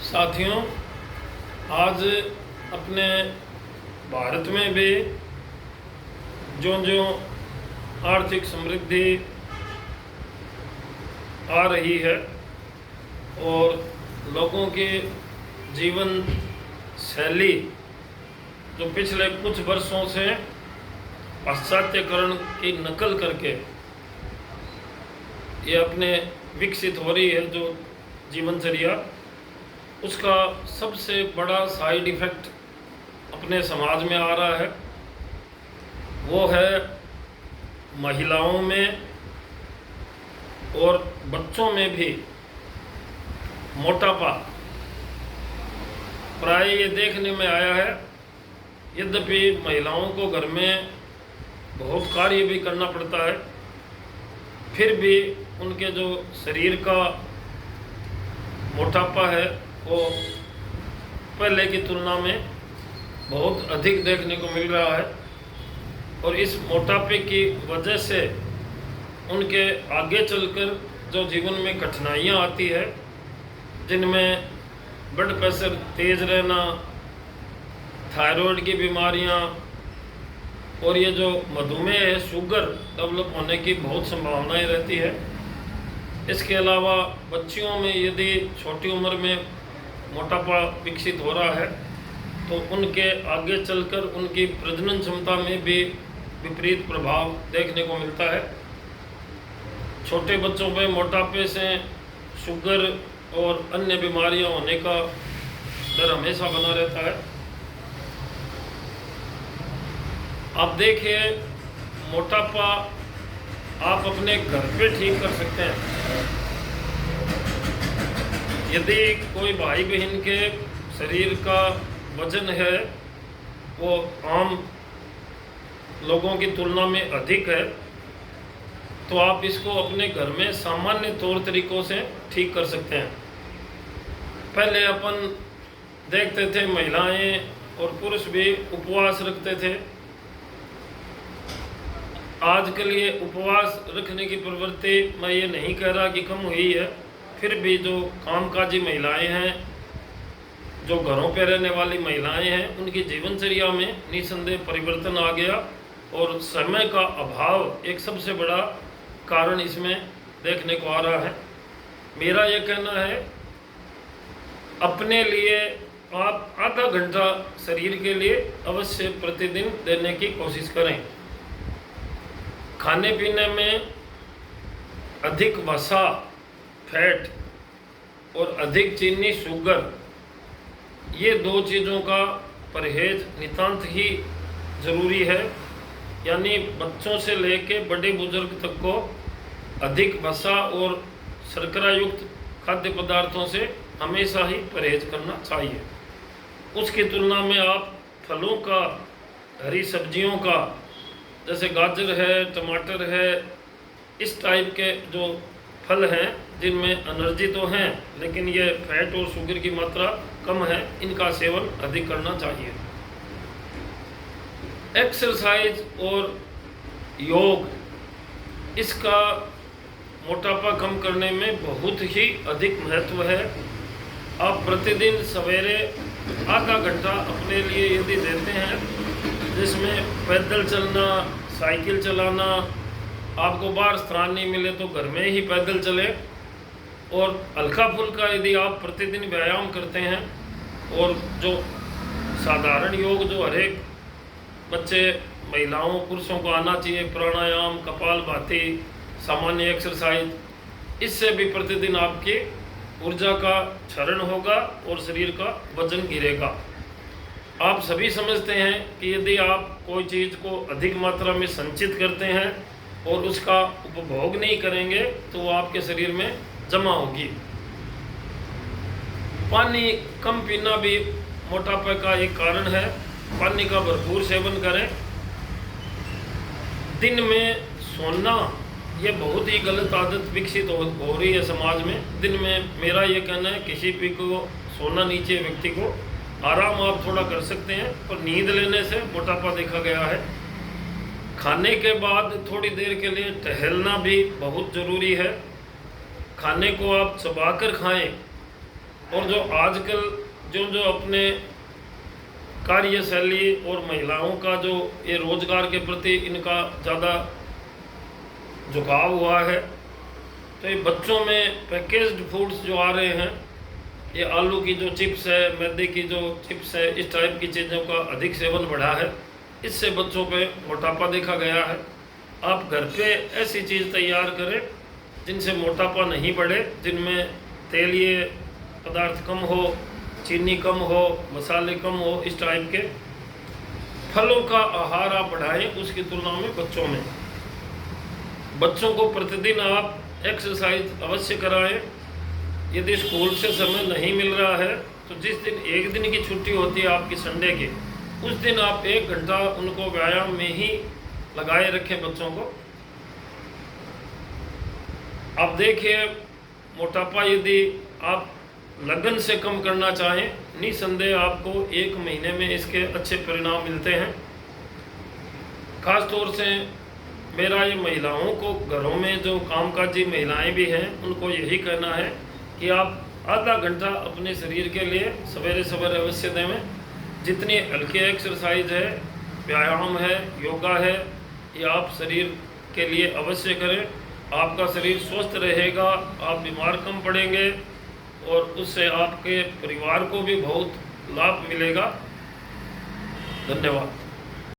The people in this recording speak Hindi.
साथियों, आज अपने भारत में भी जो जो आर्थिक समृद्धि आ रही है और लोगों की जीवन शैली जो पिछले कुछ वर्षों से पाश्चात्यकरण की नकल करके ये अपने विकसित हो रही है, जो जीवनचर्या, उसका सबसे बड़ा साइड इफ़ेक्ट अपने समाज में आ रहा है। वो है महिलाओं में और बच्चों में भी मोटापा। प्राय ये देखने में आया है, यद्यपि महिलाओं को घर में बहुत कार्य भी करना पड़ता है, फिर भी उनके जो शरीर का मोटापा है वो पहले की तुलना में बहुत अधिक देखने को मिल रहा है। और इस मोटापे की वजह से उनके आगे चलकर जो जीवन में कठिनाइयाँ आती है, जिनमें ब्लड प्रेशर तेज रहना, थायराइड की बीमारियाँ और ये जो मधुमेह है, शुगर डेवलप होने की बहुत संभावनाएं रहती है। इसके अलावा बच्चियों में यदि छोटी उम्र में मोटापा विकसित हो रहा है तो उनके आगे चलकर उनकी प्रजनन क्षमता में भी विपरीत प्रभाव देखने को मिलता है। छोटे बच्चों में मोटापे से शुगर और अन्य बीमारियां होने का डर हमेशा बना रहता है। आप देखिए, मोटापा आप अपने घर पे ठीक कर सकते हैं। यदि कोई भाई बहन के शरीर का वजन है वो आम लोगों की तुलना में अधिक है, तो आप इसको अपने घर में सामान्य तौर तरीकों से ठीक कर सकते हैं। पहले अपन देखते थे महिलाएं और पुरुष भी उपवास रखते थे। आजकल ये उपवास रखने की प्रवृत्ति, मैं ये नहीं कह रहा कि कम हुई है, फिर भी जो कामकाजी महिलाएं हैं, जो घरों पे रहने वाली महिलाएं हैं, उनकी जीवनचर्या में निसंदेह परिवर्तन आ गया और समय का अभाव एक सबसे बड़ा कारण इसमें देखने को आ रहा है। मेरा ये कहना है, अपने लिए आप आधा घंटा शरीर के लिए अवश्य प्रतिदिन देने की कोशिश करें। खाने पीने में अधिक वसा, फैट और अधिक चीनी, शुगर, ये दो चीज़ों का परहेज नितांत ही ज़रूरी है। यानी बच्चों से लेके बड़े बुजुर्ग तक को अधिक वसा और शर्करा युक्त खाद्य पदार्थों से हमेशा ही परहेज करना चाहिए। उसकी तुलना में आप फलों का, हरी सब्जियों का, जैसे गाजर है, टमाटर है, इस टाइप के जो फल हैं जिनमें एनर्जी तो हैं लेकिन ये फैट और शुगर की मात्रा कम है, इनका सेवन अधिक करना चाहिए। एक्सरसाइज और योग, इसका मोटापा कम करने में बहुत ही अधिक महत्व है। आप प्रतिदिन सवेरे आधा घंटा अपने लिए यदि देते हैं, जिसमें पैदल चलना, साइकिल चलाना, आपको बाहर स्थान नहीं मिले तो घर में ही पैदल चले, और हल्का फुल्का यदि आप प्रतिदिन व्यायाम करते हैं, और जो साधारण योग जो हर एक बच्चे, महिलाओं, पुरुषों को आना चाहिए, प्राणायाम, कपालभाति, सामान्य एक्सरसाइज, इससे भी प्रतिदिन आपकी ऊर्जा का क्षरण होगा और शरीर का वजन गिरेगा। आप सभी समझते हैं कि यदि आप कोई चीज़ को अधिक मात्रा में संचित करते हैं और उसका उपभोग नहीं करेंगे तो वो आपके शरीर में जमा होगी। पानी कम पीना भी मोटापे का एक कारण है। पानी का भरपूर सेवन करें। दिन में सोना, ये बहुत ही गलत आदत विकसित हो रही है समाज में। दिन में मेरा ये कहना है, किसी भी को सोना नहीं चाहिए। व्यक्ति को आराम आप थोड़ा कर सकते हैं, पर नींद लेने से मोटापा देखा गया है। खाने के बाद थोड़ी देर के लिए टहलना भी बहुत ज़रूरी है। खाने को आप चबाकर खाएं, और जो आजकल जो जो अपने कार्यशैली और महिलाओं का जो ये रोजगार के प्रति इनका ज़्यादा झुकाव हुआ है, तो ये बच्चों में पैकेज्ड फूड्स जो आ रहे हैं, ये आलू की जो चिप्स है, मैदे की जो चिप्स है, इस टाइप की चीज़ों का अधिक सेवन बढ़ा है। इससे बच्चों पे मोटापा देखा गया है। आप घर पे ऐसी चीज़ तैयार करें जिनसे मोटापा नहीं बढ़े, जिनमें तेलीय पदार्थ कम हो, चीनी कम हो, मसाले कम हो, इस टाइप के फलों का आहार आप बढ़ाएं उसकी तुलना में बच्चों में। बच्चों को प्रतिदिन आप एक्सरसाइज अवश्य कराएं। यदि स्कूल से समय नहीं मिल रहा है तो जिस दिन एक दिन की छुट्टी होती है आपकी संडे की, उस दिन आप 1 घंटा उनको व्यायाम में ही लगाए रखें बच्चों को। आप देखिए, मोटापा यदि आप लगन से कम करना चाहें, निसंदेह आपको 1 महीने में इसके अच्छे परिणाम मिलते हैं। खास तौर से मेरा ये महिलाओं को, घरों में जो कामकाजी महिलाएं भी हैं, उनको यही कहना है कि आप आधा घंटा अपने शरीर के लिए सवेरे सवेरे अवश्य दें। जितनी हल्की एक्सरसाइज है, व्यायाम है, योगा है, ये आप शरीर के लिए अवश्य करें। आपका शरीर स्वस्थ रहेगा, आप बीमार कम पड़ेंगे और उससे आपके परिवार को भी बहुत लाभ मिलेगा। धन्यवाद।